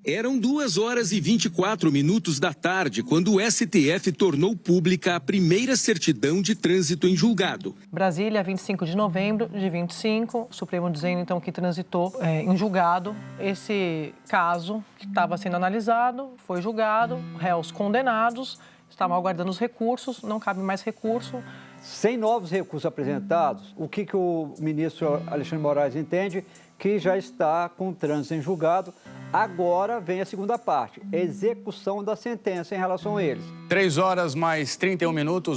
Eram 2h24 da tarde quando o STF tornou pública a primeira certidão de trânsito em julgado. Brasília, 25 de novembro de 25, o Supremo dizendo então que transitou em julgado. Esse caso que estava sendo analisado foi julgado, réus condenados, estavam aguardando os recursos, não cabe mais recurso. Sem novos recursos apresentados, o que o ministro Alexandre de Moraes entende? Que já está com o trânsito em julgado. Agora vem a segunda parte, execução da sentença em relação a eles. 3h mais 31,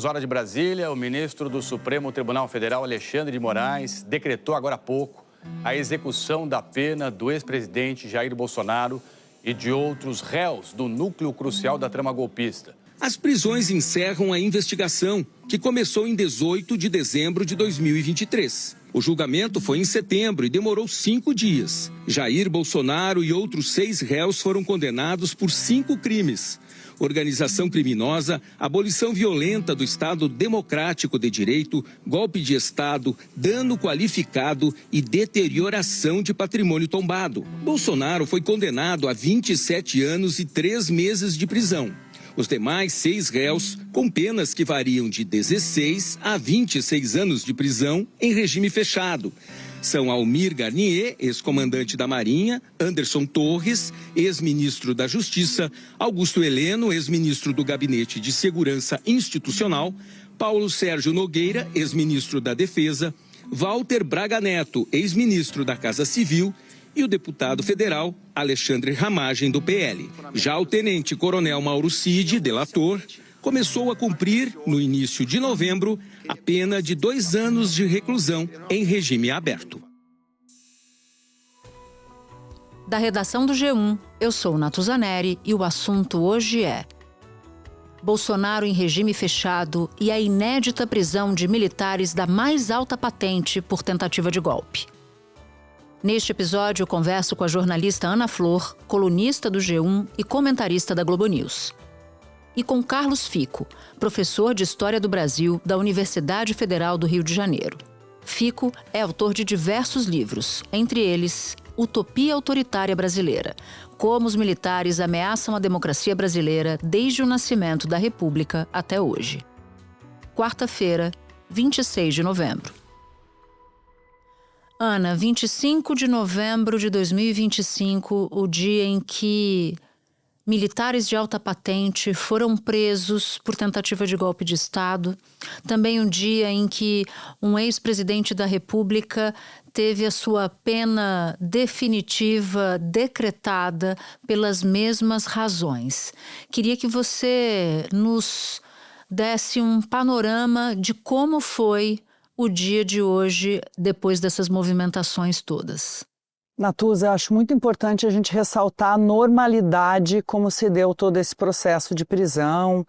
hora de Brasília. O ministro do Supremo Tribunal Federal, Alexandre de Moraes, decretou agora há pouco a execução da pena do ex-presidente Jair Bolsonaro e de outros réus do núcleo crucial da trama golpista. As prisões encerram a investigação, que começou em 18 de dezembro de 2023. O julgamento foi em setembro e demorou 5 dias. Jair Bolsonaro e outros 6 réus foram condenados por 5 crimes: organização criminosa, abolição violenta do Estado Democrático de Direito, golpe de Estado, dano qualificado e deterioração de patrimônio tombado. Bolsonaro foi condenado a 27 anos e 3 meses de prisão. Os demais 6 réus, com penas que variam de 16 a 26 anos de prisão em regime fechado, são Almir Garnier, ex-comandante da Marinha, Anderson Torres, ex-ministro da Justiça, Augusto Heleno, ex-ministro do Gabinete de Segurança Institucional, Paulo Sérgio Nogueira, ex-ministro da Defesa, Walter Braga Neto, ex-ministro da Casa Civil, e o deputado federal Alexandre Ramagem, do PL. Já o tenente-coronel Mauro Cid, delator, começou a cumprir, no início de novembro, a pena de 2 anos de reclusão em regime aberto. Da redação do G1, eu sou Natuzaneri e o assunto hoje é: Bolsonaro em regime fechado e a inédita prisão de militares da mais alta patente por tentativa de golpe. Neste episódio, eu converso com a jornalista Ana Flor, colunista do G1 e comentarista da Globo News. E com Carlos Fico, professor de História do Brasil da Universidade Federal do Rio de Janeiro. Fico é autor de diversos livros, entre eles Utopia Autoritária Brasileira: Como os militares ameaçam a democracia brasileira desde o nascimento da República até hoje. Quarta-feira, 26 de novembro. Ana, 25 de novembro de 2025, o dia em que militares de alta patente foram presos por tentativa de golpe de Estado. Também um dia em que um ex-presidente da República teve a sua pena definitiva decretada pelas mesmas razões. Queria que você nos desse um panorama de como foi o dia de hoje, depois dessas movimentações todas. Natuza, acho muito importante a gente ressaltar a normalidade como se deu todo esse processo de prisão,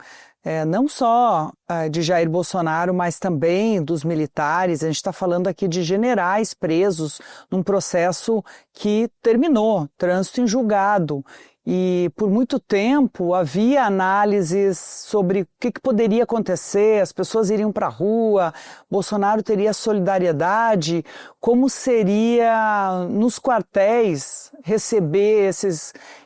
não só de Jair Bolsonaro, mas também dos militares. A gente está falando aqui de generais presos num processo que terminou, trânsito em julgado. E por muito tempo havia análises sobre o que poderia acontecer, as pessoas iriam para a rua, Bolsonaro teria solidariedade, como seria nos quartéis receber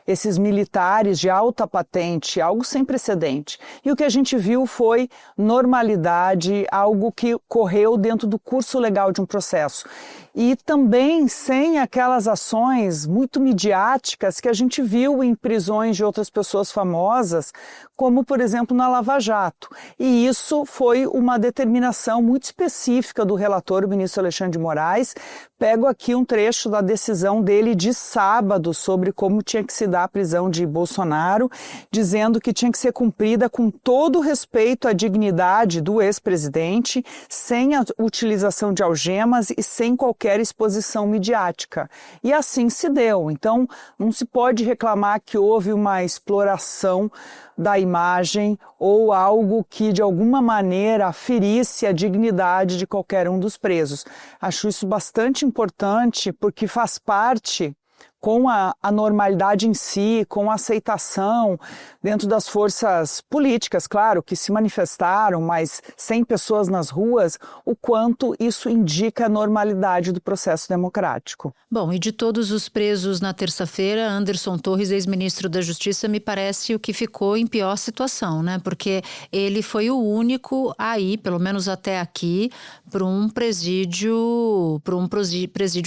esses militares de alta patente, algo sem precedente. E o que a gente viu foi normalidade, algo que correu dentro do curso legal de um processo. E também sem aquelas ações muito midiáticas que a gente viu em prisões de outras pessoas famosas, como, por exemplo, na Lava Jato. E isso foi uma determinação muito específica do relator, o ministro Alexandre de Moraes. Pego aqui um trecho da decisão dele de sábado sobre como tinha que se dar a prisão de Bolsonaro, dizendo que tinha que ser cumprida com todo o respeito à dignidade do ex-presidente, sem a utilização de algemas e sem qualquer exposição midiática. E assim se deu. Então, não se pode reclamar que houve uma exploração da imagem ou algo que de alguma maneira ferisse a dignidade de qualquer um dos presos. Acho isso bastante importante porque faz parte, com a normalidade em si, com a aceitação dentro das forças políticas, claro, que se manifestaram, mas sem pessoas nas ruas, o quanto isso indica a normalidade do processo democrático. Bom, e de todos os presos na terça-feira, Anderson Torres, ex-ministro da Justiça, me parece o que ficou em pior situação, né? Porque ele foi o único a ir, pelo menos até aqui, para um presídio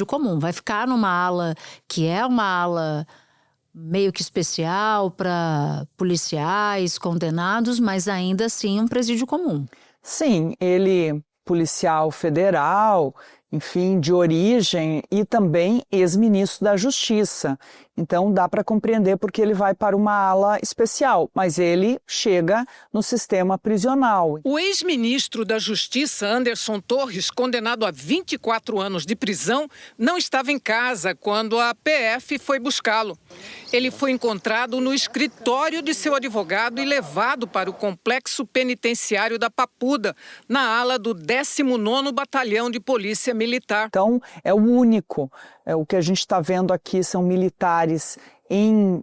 comum. Vai ficar numa ala que é uma ala meio que especial para policiais condenados, mas ainda assim um presídio comum. Sim, ele policial federal, enfim, de origem e também ex-ministro da Justiça. Então dá para compreender porque ele vai para uma ala especial, mas ele chega no sistema prisional. O ex-ministro da Justiça, Anderson Torres, condenado a 24 anos de prisão, não estava em casa quando a PF foi buscá-lo. Ele foi encontrado no escritório de seu advogado e levado para o complexo penitenciário da Papuda, na ala do 19º Batalhão de Polícia Militar. Então é o único. O que a gente está vendo aqui são militares em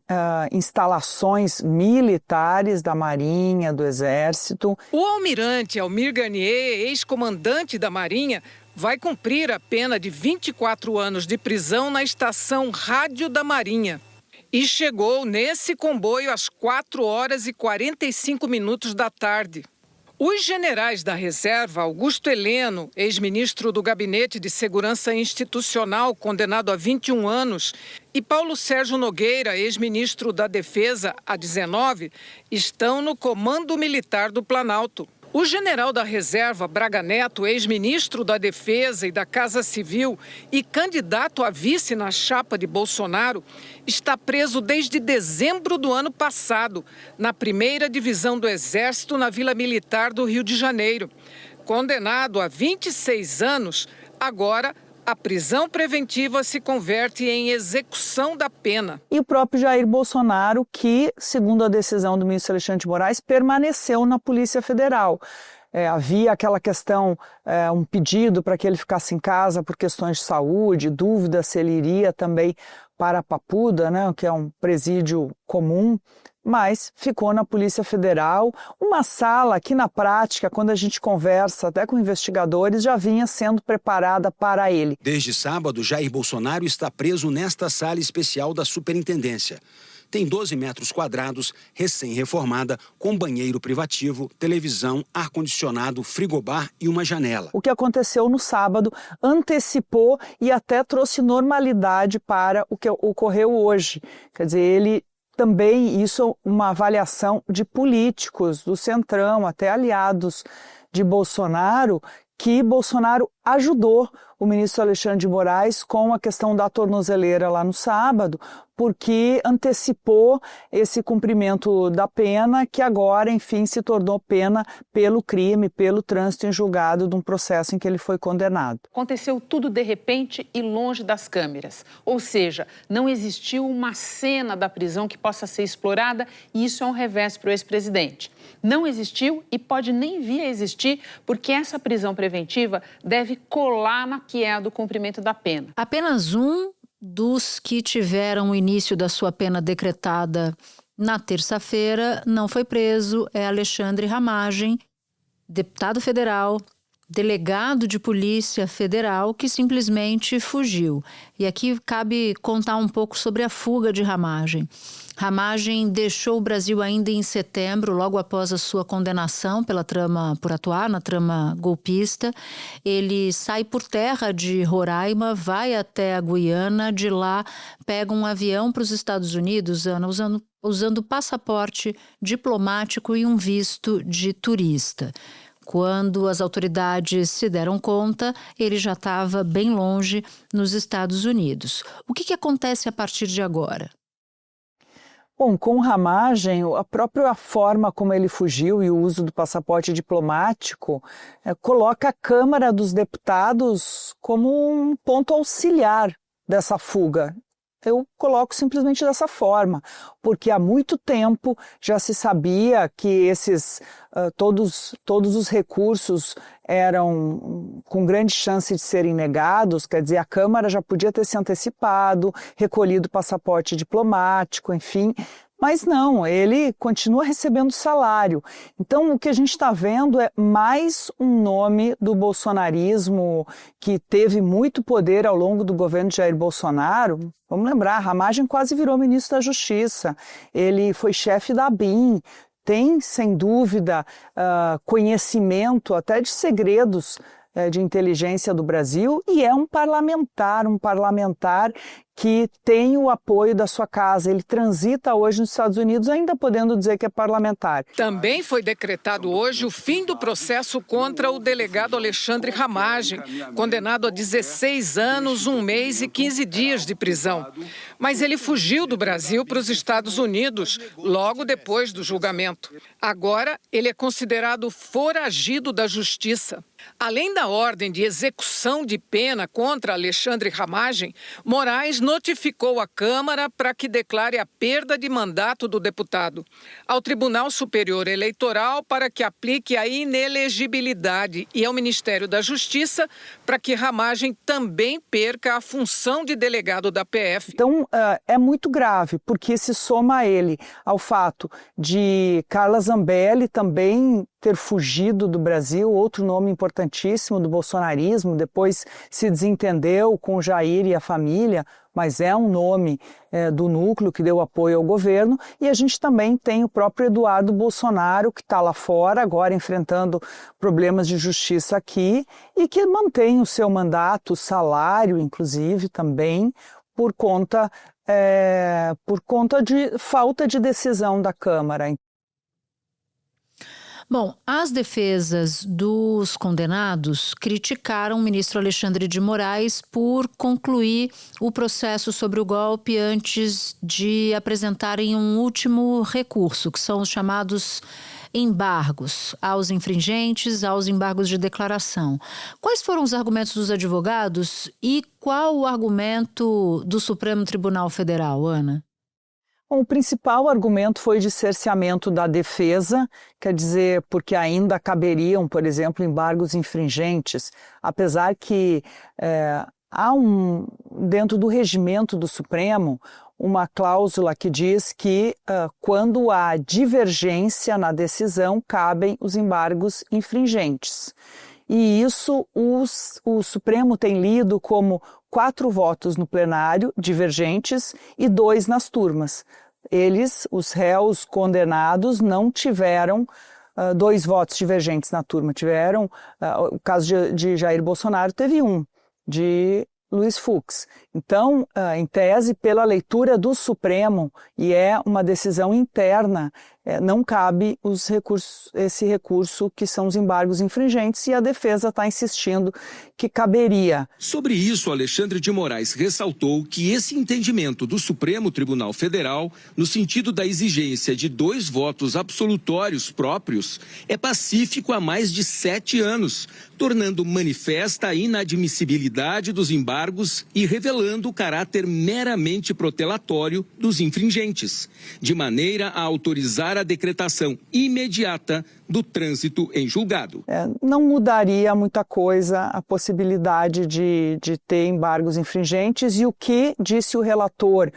instalações militares da Marinha, do Exército. O almirante Almir Garnier, ex-comandante da Marinha, vai cumprir a pena de 24 anos de prisão na estação Rádio da Marinha. E chegou nesse comboio às 4h45 da tarde. Os generais da reserva, Augusto Heleno, ex-ministro do Gabinete de Segurança Institucional, condenado a 21 anos, e Paulo Sérgio Nogueira, ex-ministro da Defesa, há 19, estão no Comando Militar do Planalto. O general da reserva, Braga Neto, ex-ministro da Defesa e da Casa Civil e candidato a vice na chapa de Bolsonaro, está preso desde dezembro do ano passado, na 1ª Divisão do Exército, na Vila Militar do Rio de Janeiro. Condenado a 26 anos, agora a prisão preventiva se converte em execução da pena. E o próprio Jair Bolsonaro, que, segundo a decisão do ministro Alexandre de Moraes, permaneceu na Polícia Federal. Havia aquela questão, um pedido para que ele ficasse em casa por questões de saúde, dúvida se ele iria também para a Papuda, né, que é um presídio comum, mas ficou na Polícia Federal, uma sala que na prática, quando a gente conversa até com investigadores, já vinha sendo preparada para ele. Desde sábado, Jair Bolsonaro está preso nesta sala especial da Superintendência. Tem 12 metros quadrados, recém-reformada, com banheiro privativo, televisão, ar-condicionado, frigobar e uma janela. O que aconteceu no sábado antecipou e até trouxe normalidade para o que ocorreu hoje. Quer dizer, ele também, isso é uma avaliação de políticos do Centrão, até aliados de Bolsonaro, que Bolsonaro ajudou o ministro Alexandre de Moraes com a questão da tornozeleira lá no sábado, porque antecipou esse cumprimento da pena, que agora, enfim, se tornou pena pelo crime, pelo trânsito em julgado de um processo em que ele foi condenado. Aconteceu tudo de repente e longe das câmeras, ou seja, não existiu uma cena da prisão que possa ser explorada e isso é um revés para o ex-presidente. Não existiu e pode nem vir a existir porque essa prisão preventiva deve colar na que é a do cumprimento da pena. Apenas um dos que tiveram o início da sua pena decretada na terça-feira não foi preso, é Alexandre Ramagem, deputado federal, delegado de Polícia Federal, que simplesmente fugiu. E aqui cabe contar um pouco sobre a fuga de Ramagem. Ramagem deixou o Brasil ainda em setembro, logo após a sua condenação por atuar na trama golpista. Ele sai por terra de Roraima, vai até a Guiana, de lá pega um avião para os Estados Unidos, Ana, usando passaporte diplomático e um visto de turista. Quando as autoridades se deram conta, ele já estava bem longe nos Estados Unidos. O que acontece a partir de agora? Bom, com Ramagem, a própria forma como ele fugiu e o uso do passaporte diplomático coloca a Câmara dos Deputados como um ponto auxiliar dessa fuga. eu coloco simplesmente dessa forma, porque há muito tempo já se sabia que esses todos os recursos eram com grande chance de serem negados, quer dizer, a Câmara já podia ter se antecipado, recolhido passaporte diplomático, enfim. Mas não, ele continua recebendo salário. Então, o que a gente está vendo é mais um nome do bolsonarismo que teve muito poder ao longo do governo de Jair Bolsonaro. Vamos lembrar, Ramagem quase virou ministro da Justiça. Ele foi chefe da ABIN. Tem, sem dúvida, conhecimento até de segredos de inteligência do Brasil e é um parlamentar que tem o apoio da sua casa. Ele transita hoje nos Estados Unidos ainda podendo dizer que é parlamentar. Também foi decretado hoje o fim do processo contra o delegado Alexandre Ramagem, condenado a 16 anos, 1 mês e 15 dias de prisão. Mas ele fugiu do Brasil para os Estados Unidos logo depois do julgamento. Agora, ele é considerado foragido da Justiça. Além da ordem de execução de pena contra Alexandre Ramagem, Moraes notificou a Câmara para que declare a perda de mandato do deputado, ao Tribunal Superior Eleitoral para que aplique a inelegibilidade e ao Ministério da Justiça para que Ramagem também perca a função de delegado da PF. Então, é muito grave, porque se soma a ele ao fato de Carla Zambelli também ter fugido do Brasil, outro nome importantíssimo do bolsonarismo, depois se desentendeu com o Jair e a família, mas é um nome do núcleo que deu apoio ao governo, e a gente também tem o próprio Eduardo Bolsonaro, que está lá fora, agora enfrentando problemas de justiça aqui, e que mantém o seu mandato, salário, inclusive, também, por conta de falta de decisão da Câmara. Bom, as defesas dos condenados criticaram o ministro Alexandre de Moraes por concluir o processo sobre o golpe antes de apresentarem um último recurso, que são os chamados embargos aos infringentes, aos embargos de declaração. Quais foram os argumentos dos advogados e qual o argumento do Supremo Tribunal Federal, Ana? Bom, o principal argumento foi de cerceamento da defesa, quer dizer, porque ainda caberiam, por exemplo, embargos infringentes, apesar que há dentro do regimento do Supremo uma cláusula que diz que quando há divergência na decisão, cabem os embargos infringentes. E isso o Supremo tem lido como 4 votos no plenário, divergentes, e 2 nas turmas. Eles, os réus condenados, não tiveram 2 votos divergentes na turma. Tiveram, o caso de Jair Bolsonaro teve 1, de Luiz Fux. Então, em tese, pela leitura do Supremo, e é uma decisão interna, não cabe esse recurso que são os embargos infringentes, e a defesa está insistindo que caberia. Sobre isso, Alexandre de Moraes ressaltou que esse entendimento do Supremo Tribunal Federal, no sentido da exigência de 2 votos absolutórios próprios, é pacífico há mais de 7 anos, tornando manifesta a inadmissibilidade dos embargos e revelando o caráter meramente protelatório dos infringentes, de maneira a autorizar a decretação imediata do trânsito em julgado. Não mudaria muita coisa a possibilidade de ter embargos infringentes, e o que disse o relator,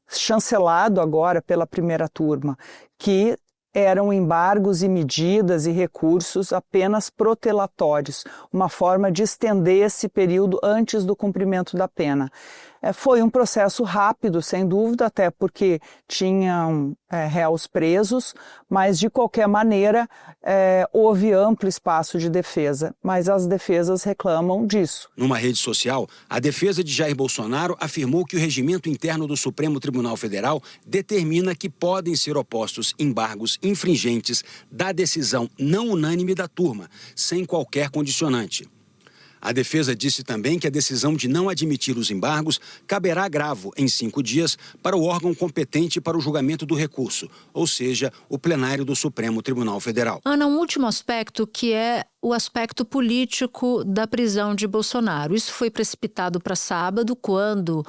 chancelado agora pela primeira turma, que eram embargos e medidas e recursos apenas protelatórios, uma forma de estender esse período antes do cumprimento da pena. Foi um processo rápido, sem dúvida, até porque tinham réus presos, mas de qualquer maneira houve amplo espaço de defesa, mas as defesas reclamam disso. Numa rede social, a defesa de Jair Bolsonaro afirmou que o regimento interno do Supremo Tribunal Federal determina que podem ser opostos embargos infringentes da decisão não unânime da turma, sem qualquer condicionante. A defesa disse também que a decisão de não admitir os embargos caberá agravo em 5 dias para o órgão competente para o julgamento do recurso, ou seja, o plenário do Supremo Tribunal Federal. Ana, um último aspecto, que é o aspecto político da prisão de Bolsonaro. Isso foi precipitado para sábado, quando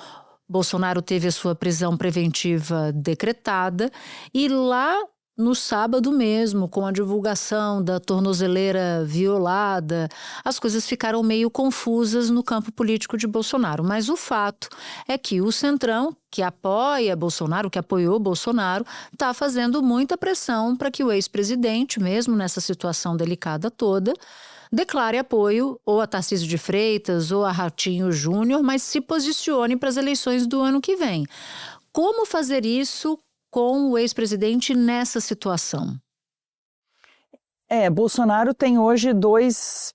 Bolsonaro teve a sua prisão preventiva decretada e lá no sábado mesmo, com a divulgação da tornozeleira violada, as coisas ficaram meio confusas no campo político de Bolsonaro. Mas o fato é que o Centrão, que apoia Bolsonaro, que apoiou Bolsonaro, está fazendo muita pressão para que o ex-presidente, mesmo nessa situação delicada toda, declare apoio ou a Tarcísio de Freitas ou a Ratinho Júnior, mas se posicione para as eleições do ano que vem. Como fazer isso com o ex-presidente nessa situação? Bolsonaro tem hoje duas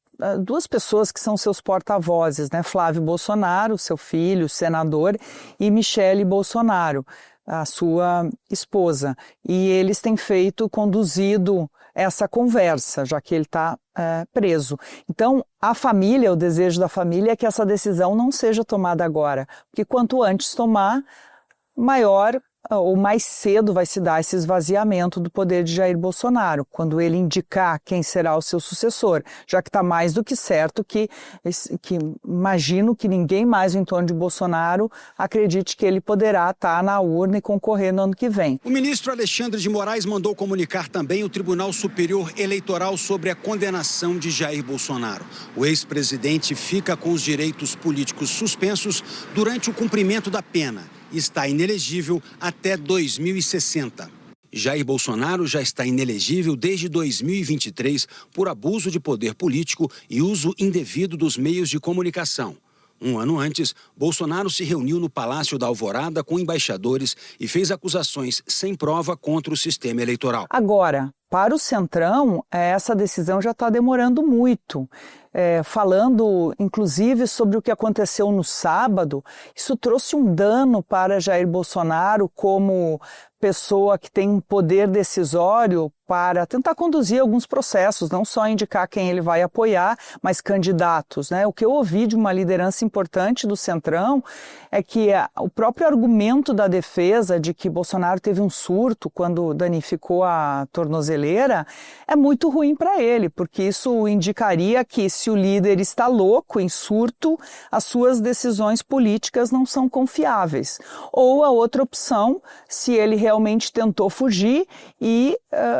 pessoas que são seus porta-vozes, né? Flávio Bolsonaro, seu filho, senador, e Michele Bolsonaro, a sua esposa. E eles têm conduzido essa conversa, já que ele está preso. Então, a família, o desejo da família é que essa decisão não seja tomada agora, porque quanto antes tomar, maior ou mais cedo vai se dar esse esvaziamento do poder de Jair Bolsonaro, quando ele indicar quem será o seu sucessor, já que está mais do que certo que imagino que ninguém mais em torno de Bolsonaro acredite que ele poderá estar na urna e concorrer no ano que vem. O ministro Alexandre de Moraes mandou comunicar também o Tribunal Superior Eleitoral sobre a condenação de Jair Bolsonaro. O ex-presidente fica com os direitos políticos suspensos durante o cumprimento da pena. Está inelegível até 2060. Jair Bolsonaro já está inelegível desde 2023 por abuso de poder político e uso indevido dos meios de comunicação. Um ano antes, Bolsonaro se reuniu no Palácio da Alvorada com embaixadores e fez acusações sem prova contra o sistema eleitoral. Agora, para o Centrão, essa decisão já está demorando muito. Falando, inclusive, sobre o que aconteceu no sábado, isso trouxe um dano para Jair Bolsonaro como pessoa que tem um poder decisório para tentar conduzir alguns processos, não só indicar quem ele vai apoiar, mas candidatos, né? O que eu ouvi de uma liderança importante do Centrão é que o próprio argumento da defesa de que Bolsonaro teve um surto quando danificou a tornozeleira é muito ruim para ele, porque isso indicaria que se o líder está louco, em surto, as suas decisões políticas não são confiáveis. Ou a outra opção, se ele realmente tentou fugir e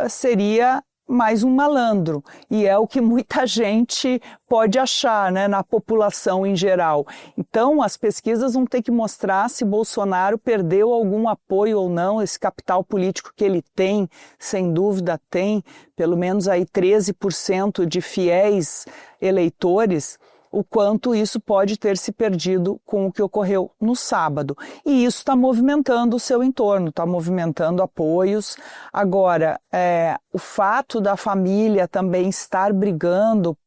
seria mais um malandro. E é o que muita gente pode achar, né, na população em geral. Então, as pesquisas vão ter que mostrar se Bolsonaro perdeu algum apoio ou não, esse capital político que ele tem, sem dúvida tem, pelo menos aí 13% de fiéis eleitores, o quanto isso pode ter se perdido com o que ocorreu no sábado. E isso está movimentando o seu entorno, está movimentando apoios. Agora, o fato da família também estar brigando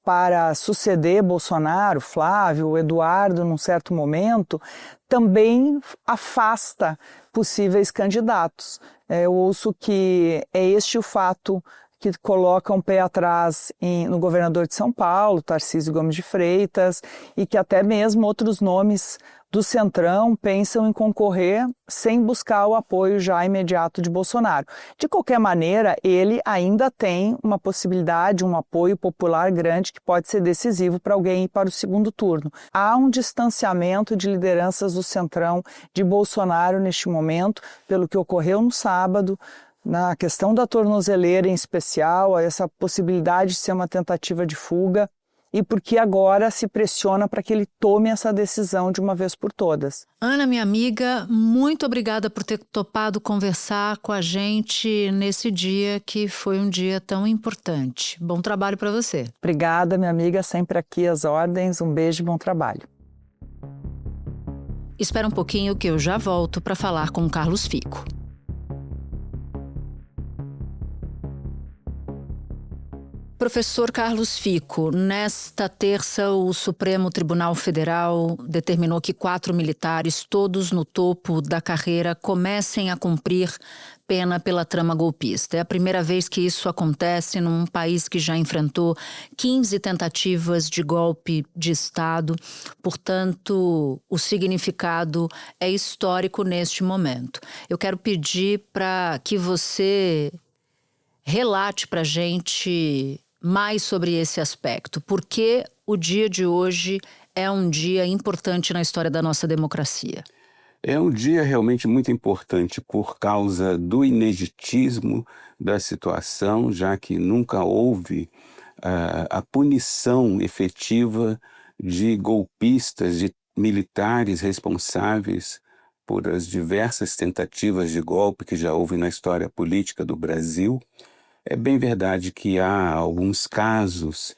para suceder Bolsonaro, Flávio, Eduardo, num certo momento, também afasta possíveis candidatos. Eu ouço que é este o fato que coloca um pé atrás no governador de São Paulo, Tarcísio Gomes de Freitas, e que até mesmo outros nomes do Centrão pensam em concorrer sem buscar o apoio já imediato de Bolsonaro. De qualquer maneira, ele ainda tem uma possibilidade, um apoio popular grande que pode ser decisivo para alguém ir para o segundo turno. Há um distanciamento de lideranças do Centrão de Bolsonaro neste momento, pelo que ocorreu no sábado, na questão da tornozeleira em especial, essa possibilidade de ser uma tentativa de fuga, e porque agora se pressiona para que ele tome essa decisão de uma vez por todas. Ana, minha amiga, muito obrigada por ter topado conversar com a gente nesse dia que foi um dia tão importante. Bom trabalho para você. Obrigada, minha amiga, sempre aqui às ordens. Um beijo e bom trabalho. Espera um pouquinho que eu já volto para falar com o Carlos Fico. Professor Carlos Fico, nesta terça o Supremo Tribunal Federal determinou que 4 militares, todos no topo da carreira, comecem a cumprir pena pela trama golpista. É a primeira vez que isso acontece num país que já enfrentou 15 tentativas de golpe de Estado. Portanto, o significado é histórico neste momento. Eu quero pedir para que você relate para a gente mais sobre esse aspecto, porque o dia de hoje é um dia importante na história da nossa democracia. É um dia realmente muito importante por causa do ineditismo da situação, já que nunca houve a punição efetiva de golpistas, de militares responsáveis por as diversas tentativas de golpe que já houve na história política do Brasil. É bem verdade que há alguns casos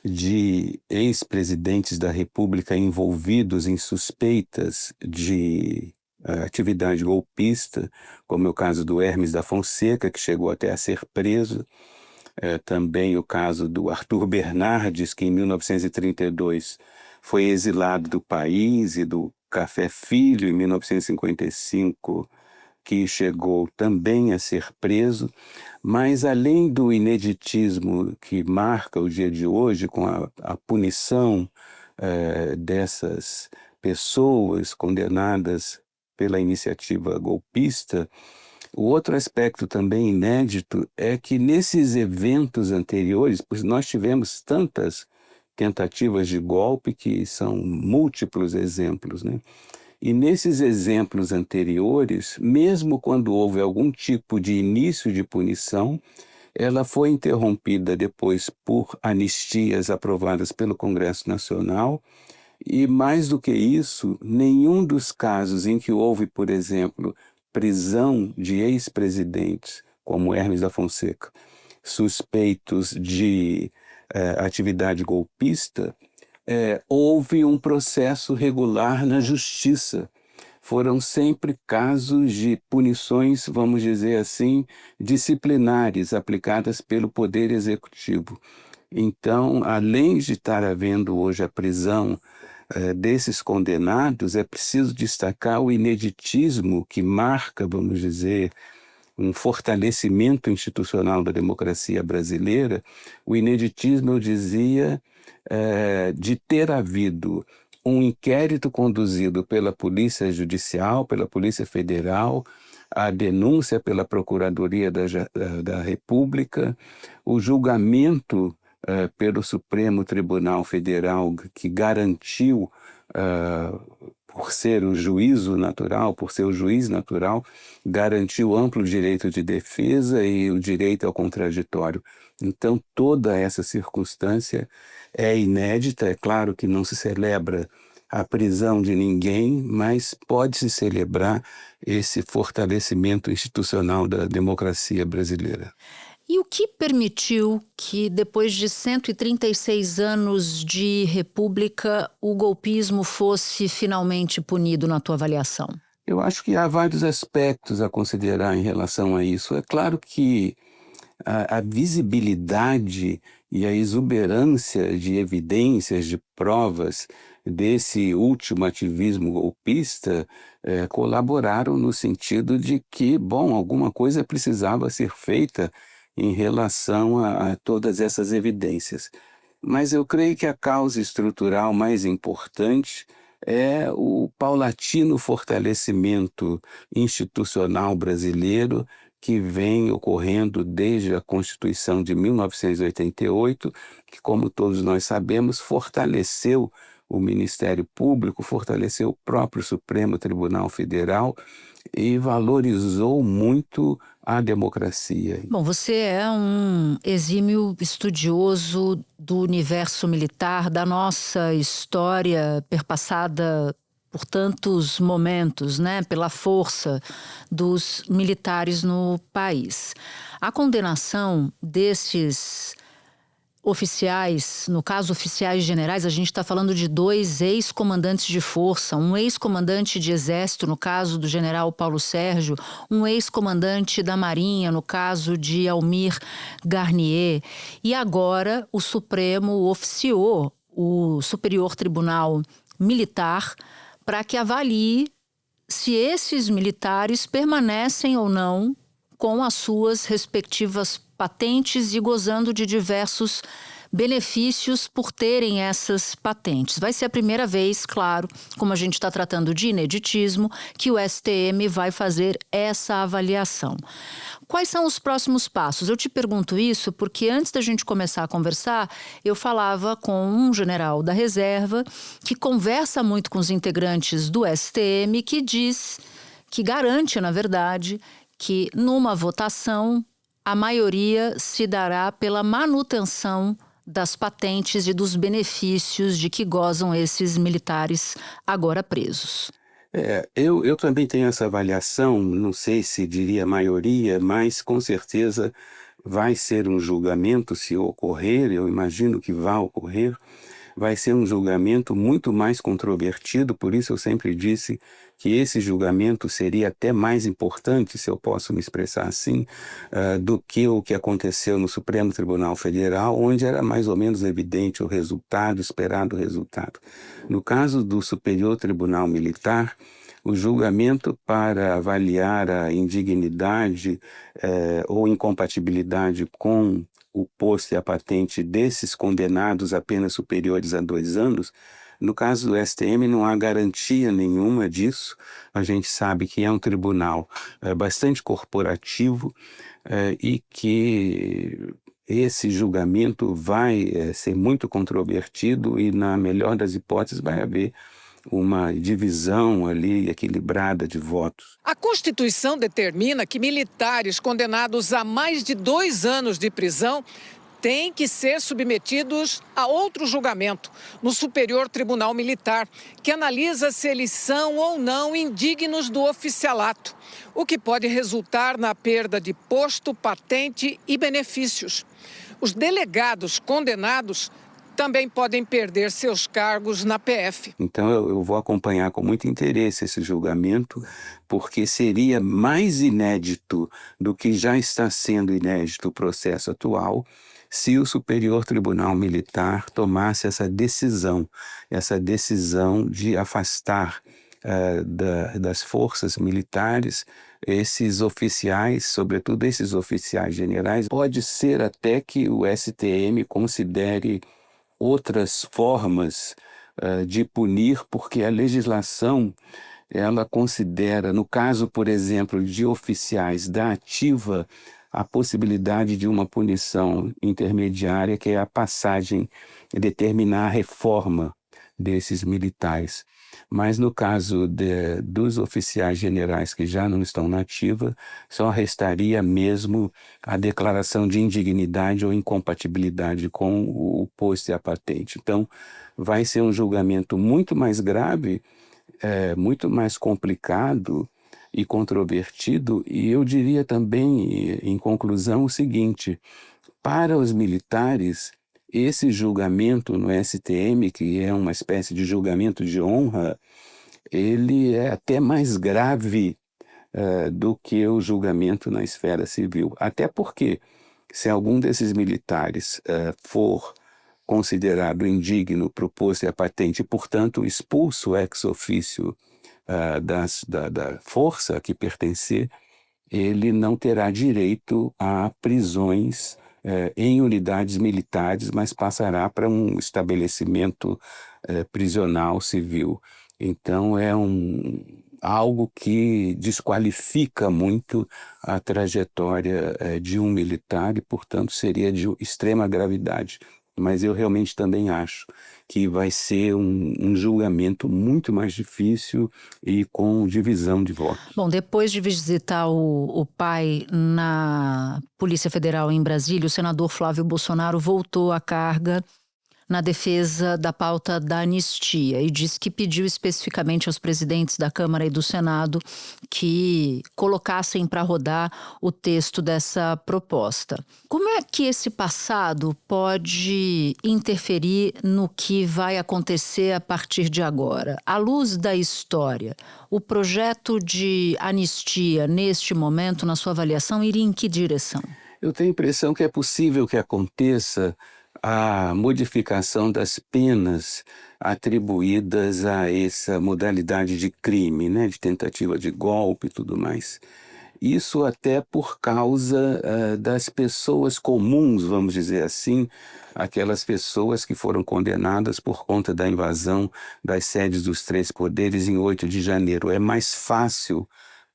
de ex-presidentes da República envolvidos em suspeitas de atividade golpista, como é o caso do Hermes da Fonseca, que chegou até a ser preso. Também o caso do Arthur Bernardes, que em 1932 foi exilado do país, e do Café Filho, em 1955, que chegou também a ser preso. Mas além do ineditismo que marca o dia de hoje, com a punição dessas pessoas condenadas pela iniciativa golpista, o outro aspecto também inédito é que nesses eventos anteriores, pois nós tivemos tantas tentativas de golpe que são múltiplos exemplos, né? E nesses exemplos anteriores, mesmo quando houve algum tipo de início de punição, ela foi interrompida depois por anistias aprovadas pelo Congresso Nacional. E mais do que isso, nenhum dos casos em que houve, por exemplo, prisão de ex-presidentes, como Hermes da Fonseca, suspeitos de atividade golpista, houve um processo regular na justiça. Foram sempre casos de punições, vamos dizer assim, disciplinares aplicadas pelo Poder Executivo. Então, além de estar havendo hoje a prisão desses condenados, é preciso destacar o ineditismo que marca, vamos dizer, um fortalecimento institucional da democracia brasileira. O ineditismo, eu dizia, de ter havido um inquérito conduzido pela Polícia Judicial, pela Polícia Federal, a denúncia pela Procuradoria da República, o julgamento pelo Supremo Tribunal Federal, que garantiu, por ser o juízo natural, por ser o juiz natural, garantiu amplo direito de defesa e o direito ao contraditório. Então, toda essa circunstância é inédita. É claro que não se celebra a prisão de ninguém, mas pode-se celebrar esse fortalecimento institucional da democracia brasileira. E o que permitiu que, depois de 136 anos de república, o golpismo fosse finalmente punido, na tua avaliação? Eu acho que há vários aspectos a considerar em relação a isso. É claro que a visibilidade e a exuberância de evidências, de provas desse último ativismo golpista colaboraram no sentido de que, alguma coisa precisava ser feita em relação a todas essas evidências. Mas eu creio que a causa estrutural mais importante é o paulatino fortalecimento institucional brasileiro que vem ocorrendo desde a Constituição de 1988, que, como todos nós sabemos, fortaleceu o Ministério Público, fortaleceu o próprio Supremo Tribunal Federal e valorizou muito a democracia. Bom, você é um exímio estudioso do universo militar, da nossa história perpassada por tantos momentos, né, pela força dos militares no país. A condenação desses oficiais, no caso oficiais generais, a gente está falando de 2 ex-comandantes de força, um ex-comandante de exército, no caso do general Paulo Sérgio, um ex-comandante da Marinha, no caso de Almir Garnier. E agora o Supremo oficiou o Superior Tribunal Militar para que avalie se esses militares permanecem ou não com as suas respectivas patentes e gozando de diversos benefícios por terem essas patentes. Vai ser a primeira vez, claro, como a gente está tratando de ineditismo, que o STM vai fazer essa avaliação. Quais são os próximos passos? Eu te pergunto isso porque antes da gente começar a conversar, eu falava com um general da reserva que conversa muito com os integrantes do STM, que diz, que garante, na verdade, que numa votação a maioria se dará pela manutenção das patentes e dos benefícios de que gozam esses militares agora presos. Eu também tenho essa avaliação, não sei se diria maioria, mas com certeza vai ser um julgamento, se ocorrer, eu imagino que vai ocorrer, vai ser um julgamento muito mais controvertido, por isso eu sempre disse que esse julgamento seria até mais importante, se eu posso me expressar assim, do que o que aconteceu no Supremo Tribunal Federal, onde era mais ou menos evidente o resultado, esperado resultado. No caso do Superior Tribunal Militar, o julgamento para avaliar a indignidade ou incompatibilidade com o posto e a patente desses condenados a penas superiores a 2 anos, no caso do STM não há garantia nenhuma disso. A gente sabe que é um tribunal bastante corporativo e que esse julgamento vai ser muito controvertido e, na melhor das hipóteses, vai haver uma divisão ali equilibrada de votos. A Constituição determina que militares condenados a mais de 2 anos de prisão têm que ser submetidos a outro julgamento no Superior Tribunal Militar, que analisa se eles são ou não indignos do oficialato, o que pode resultar na perda de posto, patente e benefícios. Os delegados condenados também podem perder seus cargos na PF. Então eu vou acompanhar com muito interesse esse julgamento, porque seria mais inédito do que já está sendo inédito o processo atual, se o Superior Tribunal Militar tomasse essa decisão de afastar das forças militares esses oficiais, sobretudo esses oficiais generais. Pode ser até que o STM considere outras formas de punir, porque a legislação ela considera, no caso, por exemplo, de oficiais da ativa, a possibilidade de uma punição intermediária, que é a passagem, determinar a reforma desses militares. Mas no caso dos oficiais generais que já não estão na ativa, só restaria mesmo a declaração de indignidade ou incompatibilidade com o posto e a patente. Então, vai ser um julgamento muito mais grave, muito mais complicado e controvertido, e eu diria também, em conclusão, o seguinte: para os militares, esse julgamento no STM, que é uma espécie de julgamento de honra, ele é até mais grave do que o julgamento na esfera civil. Até porque, se algum desses militares for considerado indigno para o posto e a patente, e, portanto, expulso ex officio da força a que pertencer, ele não terá direito a prisões em unidades militares, mas passará para um estabelecimento prisional civil. Então é algo que desqualifica muito a trajetória de um militar e, portanto, seria de extrema gravidade. Mas eu realmente também acho que vai ser um julgamento muito mais difícil e com divisão de votos. Bom, depois de visitar o pai na Polícia Federal em Brasília, o senador Flávio Bolsonaro voltou à carga na defesa da pauta da anistia e disse que pediu especificamente aos presidentes da Câmara e do Senado que colocassem para rodar o texto dessa proposta. Como é que esse passado pode interferir no que vai acontecer a partir de agora? À luz da história, o projeto de anistia, neste momento, na sua avaliação, iria em que direção? Eu tenho a impressão que é possível que aconteça a modificação das penas atribuídas a essa modalidade de crime, né, de tentativa de golpe e tudo mais. Isso até por causa das pessoas comuns, vamos dizer assim, aquelas pessoas que foram condenadas por conta da invasão das sedes dos três poderes em 8 de janeiro. É mais fácil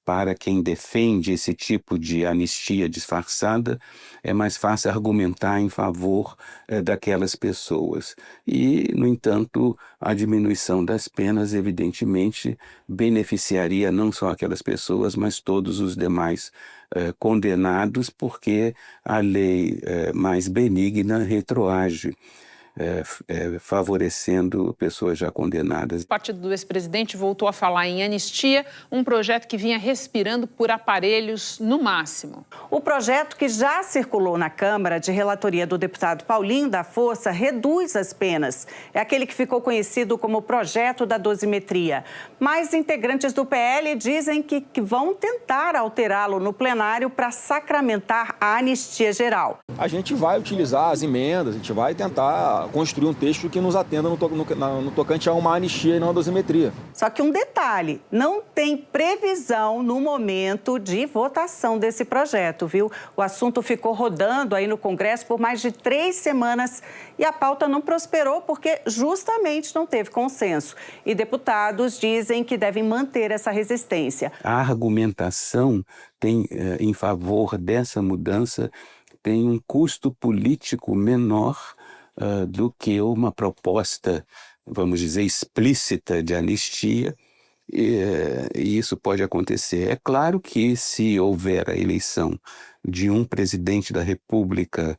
para quem defende esse tipo de anistia disfarçada, é mais fácil argumentar em favor daquelas pessoas. E, no entanto, a diminuição das penas, evidentemente, beneficiaria não só aquelas pessoas, mas todos os demais condenados, porque a lei mais benigna retroage, favorecendo pessoas já condenadas. O partido do ex-presidente voltou a falar em anistia, um projeto que vinha respirando por aparelhos no máximo. O projeto, que já circulou na Câmara, de relatoria do deputado Paulinho da Força, reduz as penas. É aquele que ficou conhecido como projeto da dosimetria. Mas integrantes do PL dizem que vão tentar alterá-lo no plenário para sacramentar a anistia geral. A gente vai utilizar as emendas, a gente vai tentar construir um texto que nos atenda no tocante a uma anistia e não a dosimetria. Só que um detalhe, não tem previsão no momento de votação desse projeto, viu? O assunto ficou rodando aí no Congresso por mais de 3 semanas e a pauta não prosperou porque justamente não teve consenso. E deputados dizem que devem manter essa resistência. A argumentação tem, em favor dessa mudança, tem um custo político menor do que uma proposta, vamos dizer, explícita de anistia, e isso pode acontecer. É claro que se houver a eleição de um presidente da República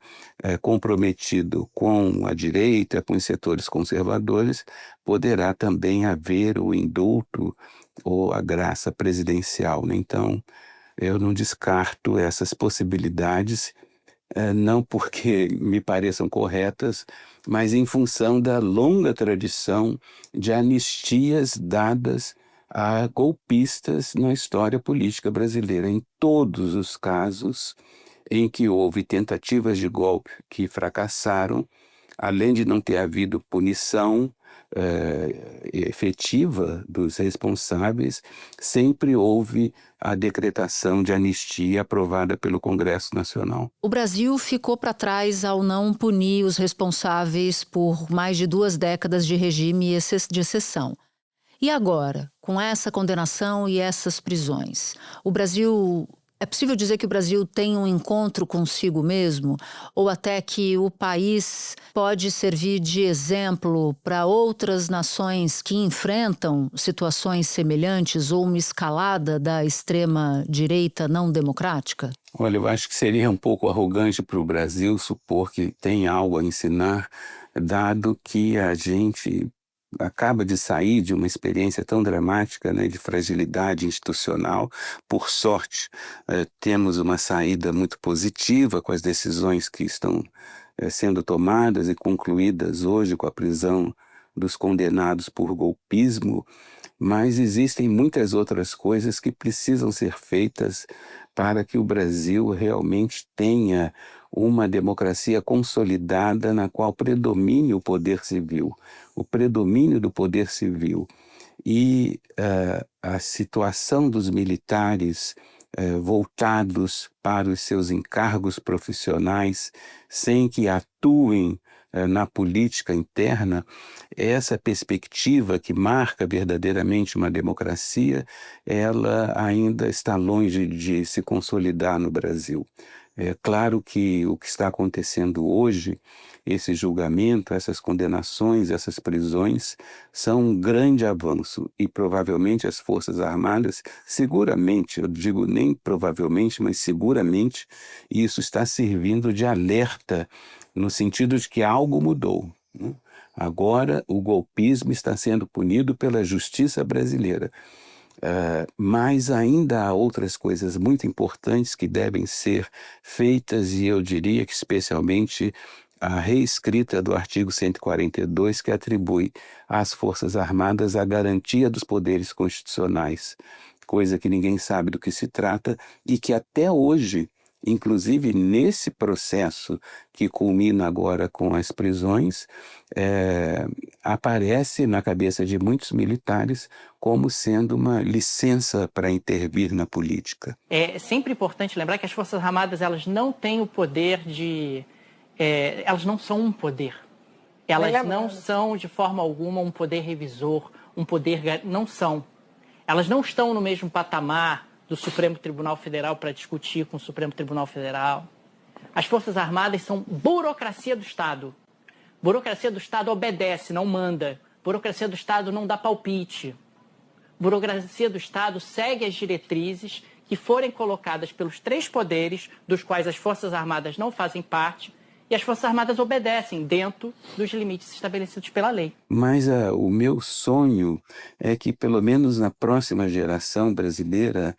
comprometido com a direita, com os setores conservadores, poderá também haver o indulto ou a graça presidencial, né? Então, eu não descarto essas possibilidades, não porque me pareçam corretas, mas em função da longa tradição de anistias dadas a golpistas na história política brasileira. Em todos os casos em que houve tentativas de golpe que fracassaram, além de não ter havido punição efetiva dos responsáveis, sempre houve a decretação de anistia aprovada pelo Congresso Nacional. O Brasil ficou para trás ao não punir os responsáveis por mais de 2 décadas de regime de exceção. E agora, com essa condenação e essas prisões, é possível dizer que o Brasil tem um encontro consigo mesmo? Ou até que o país pode servir de exemplo para outras nações que enfrentam situações semelhantes ou uma escalada da extrema-direita não democrática? Olha, eu acho que seria um pouco arrogante para o Brasil supor que tem algo a ensinar, dado que a gente acaba de sair de uma experiência tão dramática, né, de fragilidade institucional. Por sorte, temos uma saída muito positiva com as decisões que estão sendo tomadas e concluídas hoje com a prisão dos condenados por golpismo, mas existem muitas outras coisas que precisam ser feitas para que o Brasil realmente tenha uma democracia consolidada na qual predomine o poder civil. O predomínio do poder civil e a situação dos militares voltados para os seus encargos profissionais, sem que atuem na política interna, essa perspectiva que marca verdadeiramente uma democracia, ela ainda está longe de se consolidar no Brasil. É claro que o que está acontecendo hoje, esse julgamento, essas condenações, essas prisões, são um grande avanço e provavelmente as Forças Armadas, seguramente, eu digo nem provavelmente, mas seguramente, isso está servindo de alerta no sentido de que algo mudou, né? Agora o golpismo está sendo punido pela justiça brasileira. Mas ainda há outras coisas muito importantes que devem ser feitas e eu diria que especialmente a reescrita do artigo 142 que atribui às Forças Armadas a garantia dos poderes constitucionais, coisa que ninguém sabe do que se trata e que até hoje Inclusive, nesse processo que culmina agora com as prisões, aparece na cabeça de muitos militares como sendo uma licença para intervir na política. É sempre importante lembrar que as Forças Armadas elas não têm o poder de... elas não são um poder. Elas não são, de forma alguma, um poder revisor, um poder... Não são. Elas não estão no mesmo patamar do Supremo Tribunal Federal para discutir com o Supremo Tribunal Federal. As Forças Armadas são burocracia do Estado. Burocracia do Estado obedece, não manda. Burocracia do Estado não dá palpite. Burocracia do Estado segue as diretrizes que forem colocadas pelos 3 poderes, dos quais as Forças Armadas não fazem parte, e as Forças Armadas obedecem dentro dos limites estabelecidos pela lei. Mas o meu sonho é que, pelo menos na próxima geração brasileira,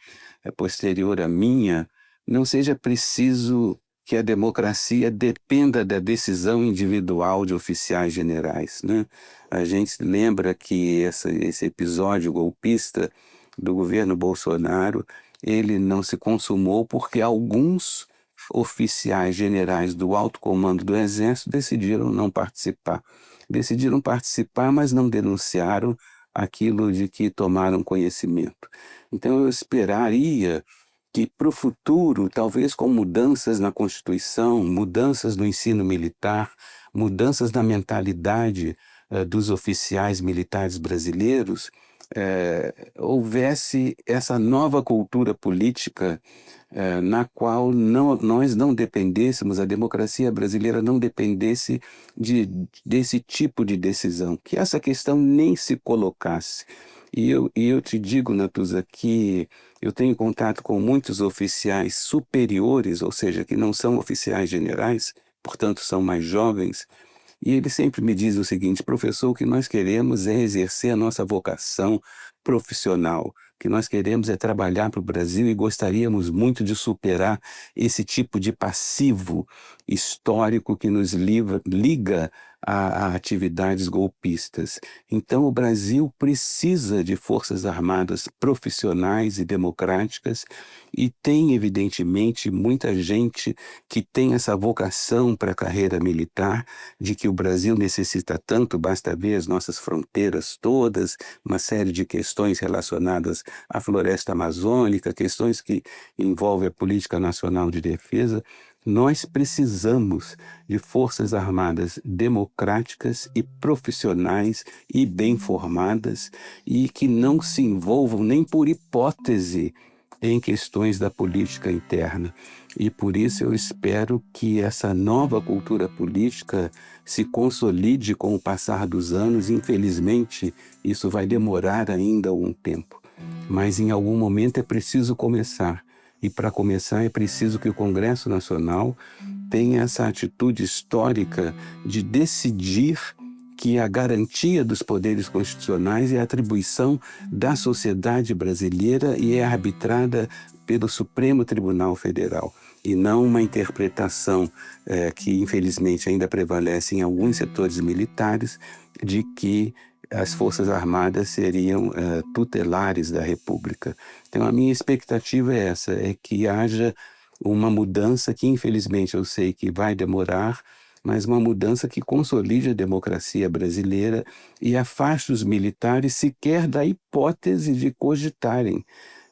posterior à minha, não seja preciso que a democracia dependa da decisão individual de oficiais generais, né? A gente lembra que esse episódio golpista do governo Bolsonaro, ele não se consumou porque alguns oficiais generais do alto comando do Exército decidiram não participar. Decidiram participar, mas não denunciaram aquilo de que tomaram conhecimento. Então eu esperaria que para o futuro, talvez com mudanças na Constituição, mudanças no ensino militar, mudanças na mentalidade dos oficiais militares brasileiros, houvesse essa nova cultura política na qual nós não dependêssemos, a democracia brasileira não dependesse desse tipo de decisão, que essa questão nem se colocasse. E eu te digo, Natuza, que eu tenho contato com muitos oficiais superiores, ou seja, que não são oficiais generais, portanto são mais jovens, e eles sempre me dizem o seguinte: professor, o que nós queremos é exercer a nossa vocação profissional, o que nós queremos é trabalhar para o Brasil e gostaríamos muito de superar esse tipo de passivo histórico que nos liga a atividades golpistas. Então, o Brasil precisa de forças armadas profissionais e democráticas e tem, evidentemente, muita gente que tem essa vocação para a carreira militar, de que o Brasil necessita tanto, basta ver as nossas fronteiras todas, uma série de questões relacionadas à floresta amazônica, questões que envolvem a política nacional de defesa. Nós precisamos de forças armadas democráticas e profissionais e bem formadas e que não se envolvam nem por hipótese em questões da política interna. E por isso eu espero que essa nova cultura política se consolide com o passar dos anos. Infelizmente, isso vai demorar ainda um tempo. Mas em algum momento é preciso começar. E para começar é preciso que o Congresso Nacional tenha essa atitude histórica de decidir que a garantia dos poderes constitucionais é atribuição da sociedade brasileira e é arbitrada pelo Supremo Tribunal Federal, e não uma interpretação que infelizmente ainda prevalece em alguns setores militares de que as Forças Armadas seriam tutelares da República. Então, a minha expectativa é essa, é que haja uma mudança que, infelizmente, eu sei que vai demorar, mas uma mudança que consolide a democracia brasileira e afaste os militares sequer da hipótese de cogitarem,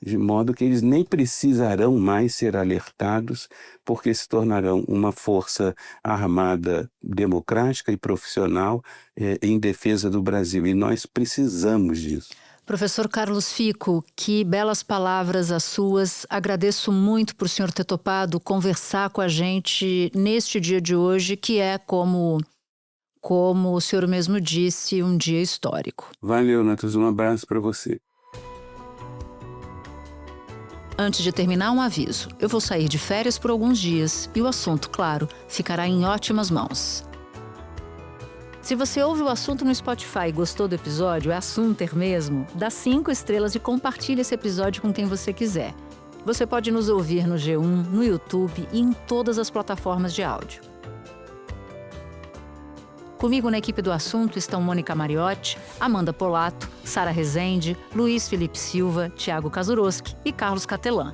de modo que eles nem precisarão mais ser alertados, porque se tornarão uma força armada democrática e profissional em defesa do Brasil. E nós precisamos disso. Professor Carlos Fico, que belas palavras as suas. Agradeço muito por o senhor ter topado conversar com a gente neste dia de hoje, que é, como o senhor mesmo disse, um dia histórico. Valeu, Natuza. Um abraço para você. Antes de terminar, um aviso. Eu vou sair de férias por alguns dias e o assunto, claro, ficará em ótimas mãos. Se você ouve o assunto no Spotify e gostou do episódio, é assunter mesmo, dá 5 estrelas e compartilha esse episódio com quem você quiser. Você pode nos ouvir no G1, no YouTube e em todas as plataformas de áudio. Comigo na equipe do assunto estão Mônica Mariotti, Amanda Polato, Sara Rezende, Luiz Felipe Silva, Thiago Kazuroski e Carlos Catelan.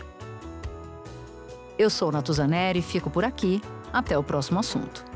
Eu sou Natuzaneri, fico por aqui. Até o próximo assunto.